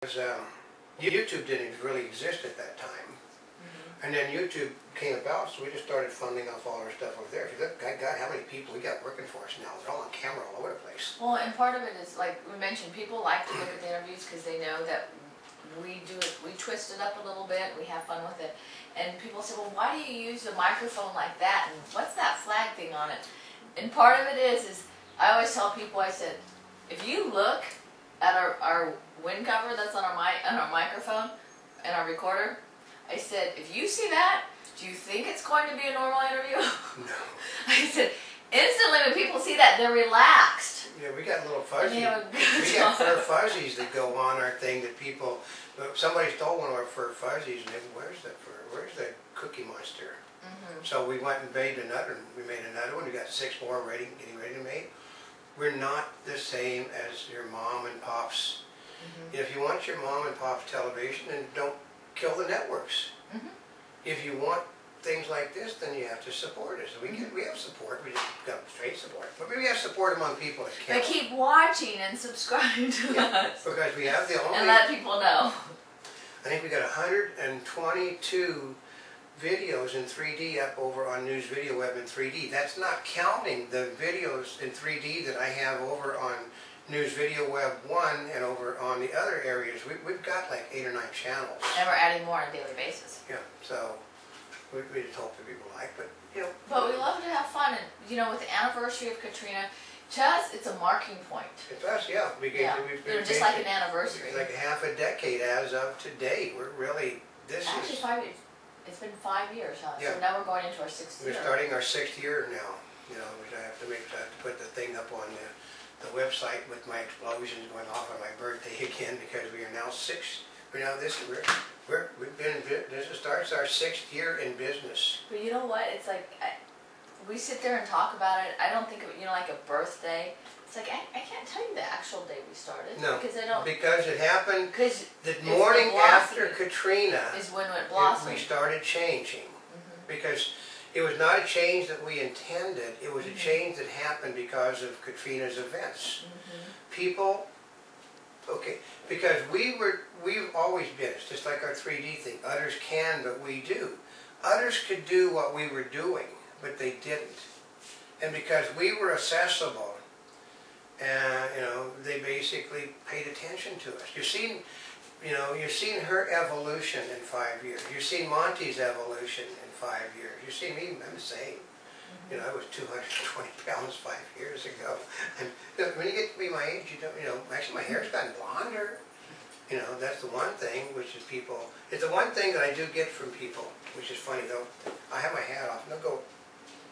Because YouTube didn't really exist at that time. And then YouTube came about, so we just started funding off all our stuff over there. If you look, God, how many people we got working for us now? They're all on camera all over the place. Well, and part of it is, like we mentioned, people like to look at the interviews because they know that we do it, we twist it up a little bit, we have fun with it. And people say, well, why do you use a microphone like that? And what's that flag thing on it? And part of it is I always tell people, I said, if you look at our wind cover that's on our microphone and our recorder, I said, if you see that, do you think it's going to be a normal interview? No. I said, instantly when people see that, they're relaxed. Yeah, we got little fuzzies. We got fur fuzzies that go on our thing that people, somebody stole one of our fur fuzzies and they said, where's the Cookie Monster? So we went and made another, we made another one. We got 6 more getting ready to make. We're not the same as your mom and pop's. If you want your mom and pop's television, then don't kill the networks. If you want things like this, then you have to support us. We have support. We just got straight support, but we have support among people that count. But keep watching and subscribing to us. Because we have the only. And let people know. I think we got 122 videos in 3D up over on newsvideoweb in 3D. That's not counting the videos in 3D that I have over on newsvideoweb 1 and over on the other areas. We've got like 8 or 9 channels. And we're adding more on a daily basis. Yeah, so we just hope that people like, but you know. But we love to have fun, and you know, with the anniversary of Katrina, to us it's a marking point. It's us, yeah. They're just like an anniversary. It's like half a decade as of today. We're really, Actually 5 years. It's been 5 years, huh? Yeah. So now we're going into our 6th year. We're starting our 6th year now. You know, which I have to put the thing up on the website with my explosions going off on my birthday again, because we are now we've been in business. This starts our 6th year in business. But you know what? It's like we sit there and talk about it. I don't think of it, you know, like a birthday. It's like I can't tell you the actual day we started. No, because I don't. Because it happened the it's morning after Katrina. Is when it blossomed. We started changing because it was not a change that we intended. It was a change that happened because of Katrina's events. People, okay, because we've always been, it's just like our 3D thing. Others can, but we do. Others could do what we were doing, but they didn't. And because we were accessible, and you know, they basically paid attention to us. You've seen her evolution in 5 years. You've seen Monty's evolution in 5 years. You've seen me, I'm the same. You know, I was 220 pounds 5 years ago. And when you get to be my age, you don't, you know, actually my hair's gotten blonder. You know, that's the one thing, which is people, it's the one thing that I do get from people, which is funny though. I have my hat off and they'll go,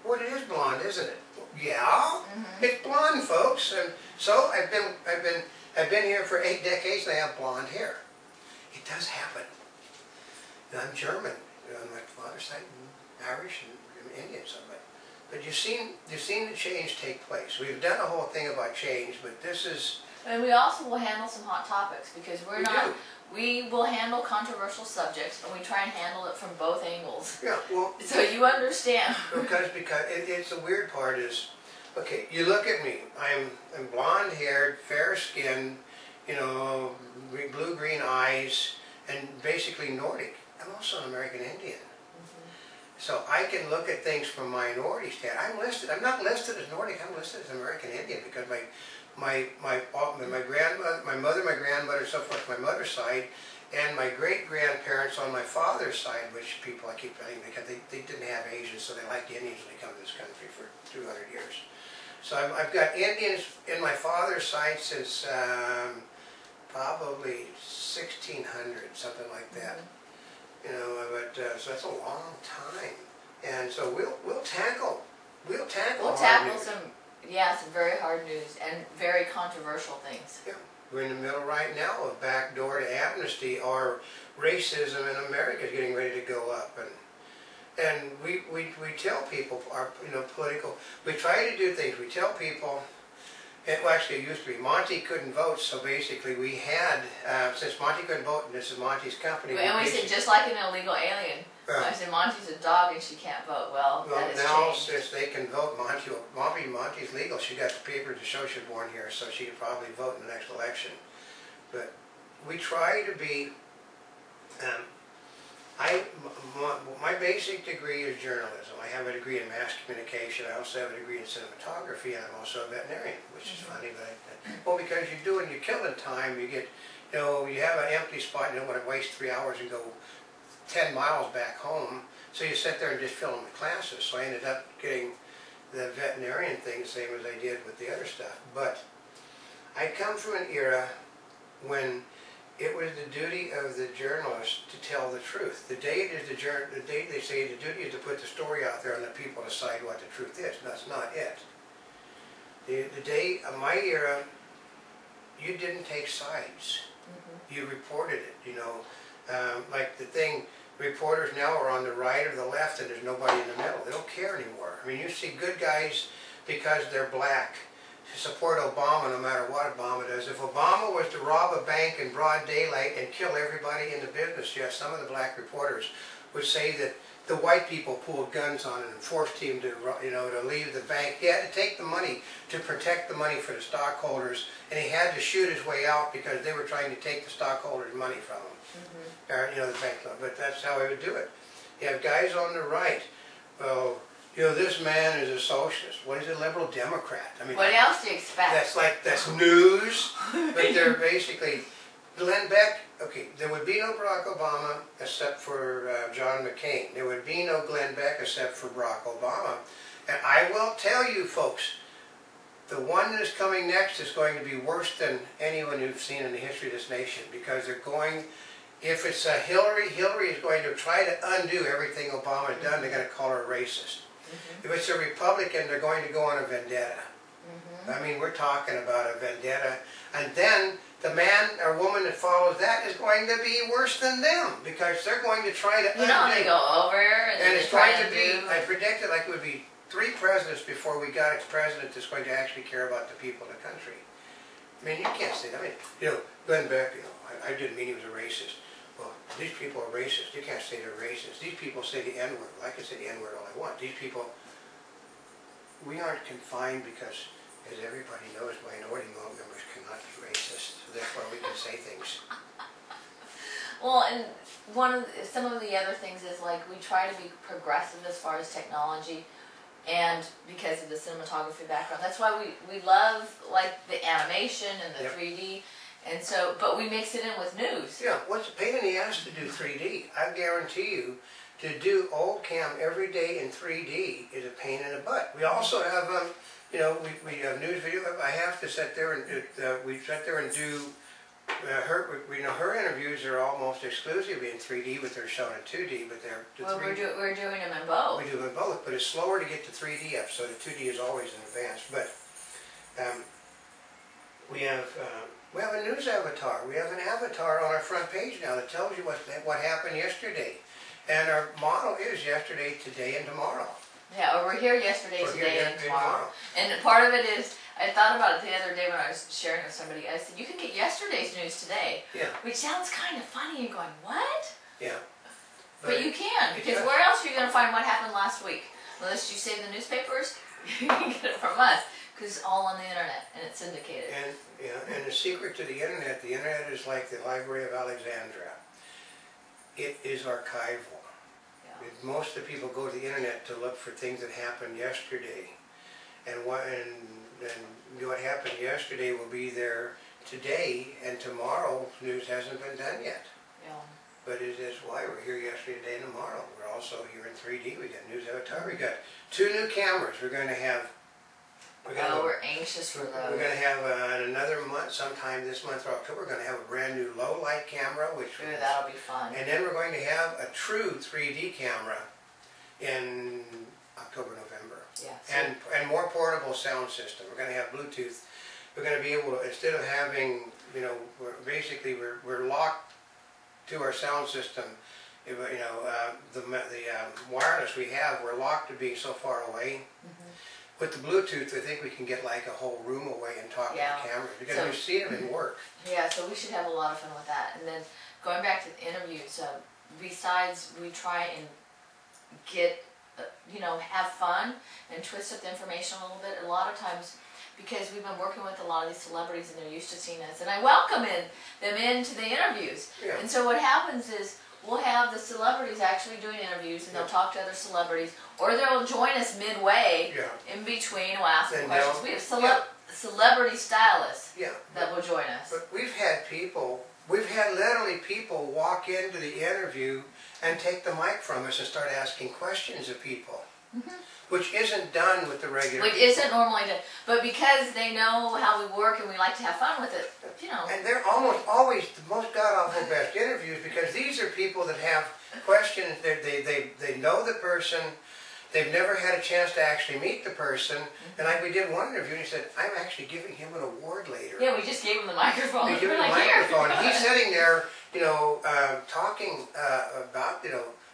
well, it is blonde, isn't it? Yeah, it's blonde, folks. And so I've been here for 8 decades and I have blonde hair. It does happen. And I'm German, you know, on my father's side, Irish and Indian, but you've seen the change take place. We've done a whole thing about change, but this is. And we also will handle some hot topics because we will handle controversial subjects and we try and handle it from both angles. Yeah, well. So you understand. because it's the weird part is, okay, you look at me. I'm blonde haired, fair skinned, you know, blue-green eyes, and basically Nordic. I'm also an American Indian. So I can look at things from minority standpoint. I'm not listed as Nordic, I'm listed as American Indian because my grandmother, my mother, my grandmother, so forth, my mother's side, and my great-grandparents on my father's side, which people I keep telling because they didn't have Asians, so they liked Indians when they come to this country for 200 years. So I've got Indians in my father's side since probably 1600, something like that. You know, but so that's a long time, and so we'll tackle some very hard news and very controversial things. Yeah, we're in the middle right now of backdoor to amnesty, or racism in America is getting ready to go up, and we tell people political. We try to do things. We tell people. Well, actually, it used to be Monty couldn't vote, so basically we had, since Monty couldn't vote, and this is Monty's company. And we said, just like an illegal alien. I said, Monty's a dog and she can't vote. Well, that has now, changed. since they can vote, Monty's legal. She got the paper to show she was born here, so she could probably vote in the next election. But, we try to be, my basic degree is journalism. I have a degree in mass communication. I also have a degree in cinematography, and I'm also a veterinarian, which is funny, but well, because you're killing time. You get, you have an empty spot. You don't want to waste 3 hours and go 10 miles back home. So you sit there and just fill in the classes. So I ended up getting the veterinarian thing, the same as I did with the other stuff. But I come from an era when it was the duty of the journalist to tell the truth. The day they say the duty is to put the story out there and let people decide what the truth is. That's not it. The day of my era, you didn't take sides. You reported it. Like the thing. Reporters now are on the right or the left, and there's nobody in the middle. They don't care anymore. I mean, you see good guys because they're black support Obama no matter what Obama does. If Obama was to rob a bank in broad daylight and kill everybody in the business, yes, some of the black reporters would say that the white people pulled guns on him and forced him to, to leave the bank. He had to take the money to protect the money for the stockholders, and he had to shoot his way out because they were trying to take the stockholders' money from him. The bank loan. But that's how he would do it. You have guys on the right. Well, this man is a socialist. What is a liberal Democrat? I mean, what else do you expect? That's news. But they're basically Glenn Beck. Okay, there would be no Barack Obama except for John McCain. There would be no Glenn Beck except for Barack Obama. And I will tell you, folks, the one that is coming next is going to be worse than anyone you've seen in the history of this nation, because they're going. If it's Hillary is going to try to undo everything Obama's done. They're going to call her a racist. If it's a Republican, they're going to go on a vendetta. I mean, we're talking about a vendetta. And then the man or woman that follows that is going to be worse than them, because they're going to try to undo. They go over and it's going to be, I predicted like it would be 3 presidents before we got a president that's going to actually care about the people in the country. I mean, you can't say that. I mean, Glenn Beck, I didn't mean he was a racist. Well, these people are racist. You can't say they're racist. These people say the N-word. Well, I can say the N-word all I want. These people, we aren't confined because, as everybody knows, minority members cannot be racist. So that's why we can say things. Well, and some of the other things is, like, we try to be progressive as far as technology, and because of the cinematography background. That's why we love, like, the animation and the 3D. And so, but we mix it in with news. Yeah, what's a pain in the ass to do 3D? I guarantee you, to do old cam every day in 3D is a pain in the butt. We also have, we have news video. I have to sit there and we sit there and do her interviews are almost exclusively in 3D, but they're shown in 2D. But we're doing them in both. We do them in both, but it's slower to get to 3D up, so the 2D is always in advance. But we have a news avatar. We have an avatar on our front page now that tells you what happened yesterday. And our motto is yesterday, today, and tomorrow. Yeah, or we're here yesterday, today, and tomorrow. And part of it is, I thought about it the other day when I was sharing with somebody. I said, you can get yesterday's news today. Yeah. Which sounds kind of funny. You're going, what? Yeah. But you can, because where else are you going to find what happened last week? Unless you save the newspapers, you can get it from us. Because it's all on the internet, and it's syndicated. And the secret to the internet is like the Library of Alexandria. It is archival. Yeah. Most of the people go to the internet to look for things that happened yesterday. And what happened yesterday will be there today, and tomorrow's news hasn't been done yet. Yeah. But it is why we're here yesterday, today, and tomorrow. We're also here in 3D. We got news avatar. We got 2 new cameras. We're going to have. We're anxious for those. We're going to have another month, sometime this month or October, we're going to have a brand new low light camera. That'll be fun. And then we're going to have a true 3D camera in October, November. Yeah. And more portable sound system. We're going to have Bluetooth. We're going to be able to, instead of having, we're locked to our sound system. The wireless we have, we're locked to being so far away. With the Bluetooth, I think we can get like a whole room away and talk to the cameras, because we see them in work. Yeah, so we should have a lot of fun with that. And then going back to the interviews, besides we try and get, have fun and twist up the information a little bit, a lot of times, because we've been working with a lot of these celebrities and they're used to seeing us, and I welcome them into the interviews. Yeah. And so what happens is we'll have the celebrities actually doing interviews, and they'll talk to other celebrities, or they'll join us midway in between. We'll ask them questions. We have celebrity stylists that will join us. But we've had literally people walk into the interview and take the mic from us and start asking questions of people, which isn't done with the regular Which isn't normally done, but because they know how we work and we like to have fun with it, you know. And they're almost always the most god-awful best interviews, because these are people that have questions. They know the person. They've never had a chance to actually meet the person. And like we did one interview, and he said, "I'm actually giving him an award later." Yeah, we just gave him the microphone. We gave him the microphone. He's sitting there, talking about,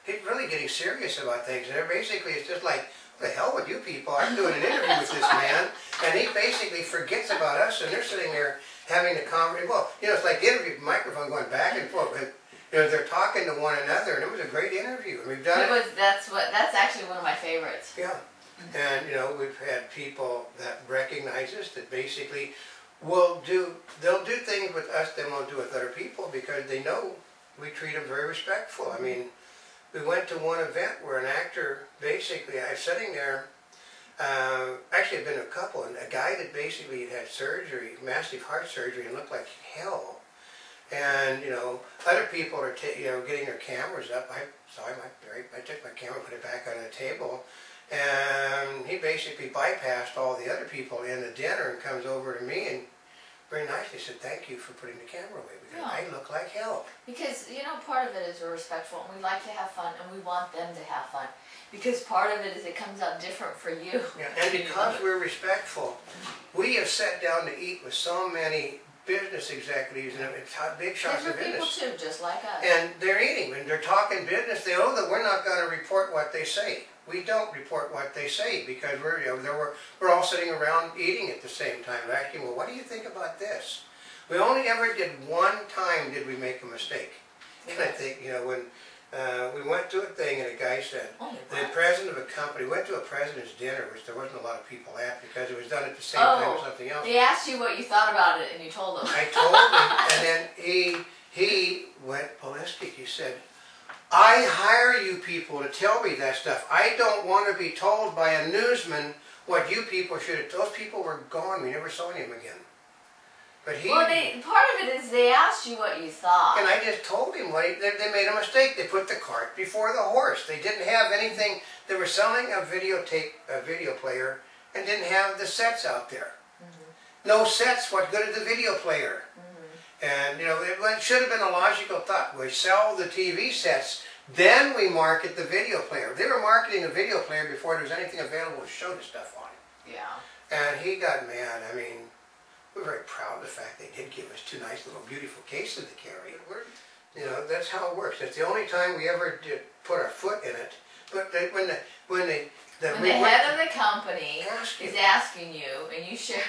he's really getting serious about things. And basically, it's just like, "What the hell with you people? I'm doing an interview with this man." And he basically forgets about us, and they're sitting there having the conversation. Well, it's like the interview microphone going back and forth. But, they're talking to one another, and it was a great interview. And we've done it. That's actually one of my favorites. Yeah. And, we've had people that recognize us that basically they'll do things with us they won't do with other people, because they know we treat them very respectful. I mean, we went to one event where an actor, basically, I was sitting there, actually I've been to a couple, and a guy that basically had surgery, massive heart surgery, and looked like hell. And, other people are getting their cameras up. I saw him, I took my camera, put it back on the table, and he basically bypassed all the other people in the dinner and comes over to me and very nicely said, "Thank you for putting the camera away, because I look like hell." Because, part of it is we're respectful, and we like to have fun, and we want them to have fun. Because part of it is it comes out different for you. Yeah, and because we're respectful, we have sat down to eat with so many business executives and big shots of business. People too, just like us. And they're eating, and they're talking business. They know that we're not going to report what they say. We don't report what they say, because we're all sitting around eating at the same time, asking, "Well, what do you think about this?" We only ever did one time did we make a mistake. And I think, when we went to a thing, and a guy said, the president of a company, went to a president's dinner, which there wasn't a lot of people at, because it was done at the same time as something else. They asked you what you thought about it, and you told them. I told him, and then he went ballistic. He said, "I hire you people to tell me that stuff. I don't want to be told by a newsman what you people should have." Those people were gone. We never saw him again. But part of it is they asked you what you thought. And I just told him they made a mistake. They put the cart before the horse. They didn't have anything. They were selling a video player, and didn't have the sets out there. No sets. What good is the video player? And, it should have been a logical thought. We sell the TV sets, then we market the video player. They were marketing a video player before there was anything available to show the stuff on. Yeah. And he got mad. I mean, we're very proud of the fact they did give us 2 nice little beautiful cases to carry. That's how it works. That's the only time we ever did put our foot in it. But when the head of the company is asking you, and you share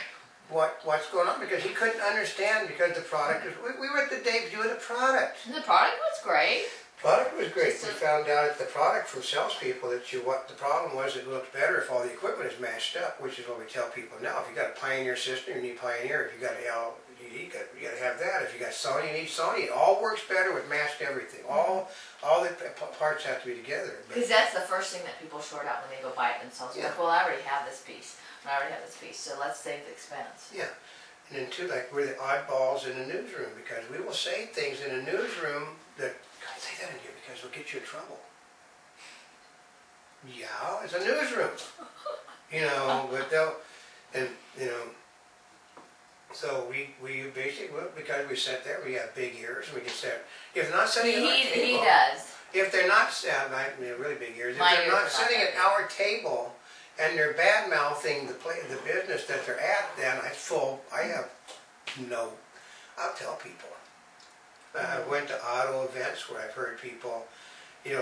what's going on, because he couldn't understand, because the product is, we were at the debut of the product. And the product was great. The product was great. We found out at the product from salespeople that what the problem was, it looked better if all the equipment is mashed up, which is what we tell people now. If you got a Pioneer system, you need Pioneer. If you got you got to have that. If you got Sony, you need Sony. It all works better with mashed everything. All the parts have to be together. Because that's the first thing that people short out when they go buy it themselves. Like, well, I already have this piece. I already have this piece, so let's save the expense. Yeah. And then too, like, we're the oddballs in the newsroom, because we will say things in a newsroom that, "God, say that in here because we'll get you in trouble." Yeah, it's a newsroom. But so we basically, because we sit there, we have big ears, and we can sit, if they're not sitting at our table. He does. If they're not, really big ears, if they're not sitting at our table, and they're bad-mouthing the business that they're at, then I'll tell people. I went to auto events where I've heard people,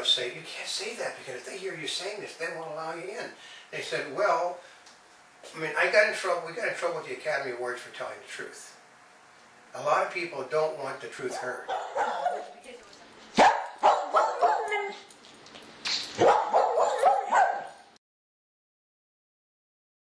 say, "You can't say that, because if they hear you saying this, they won't allow you in." They said, "Well, we got in trouble with the Academy Awards for telling the truth. A lot of people don't want the truth heard."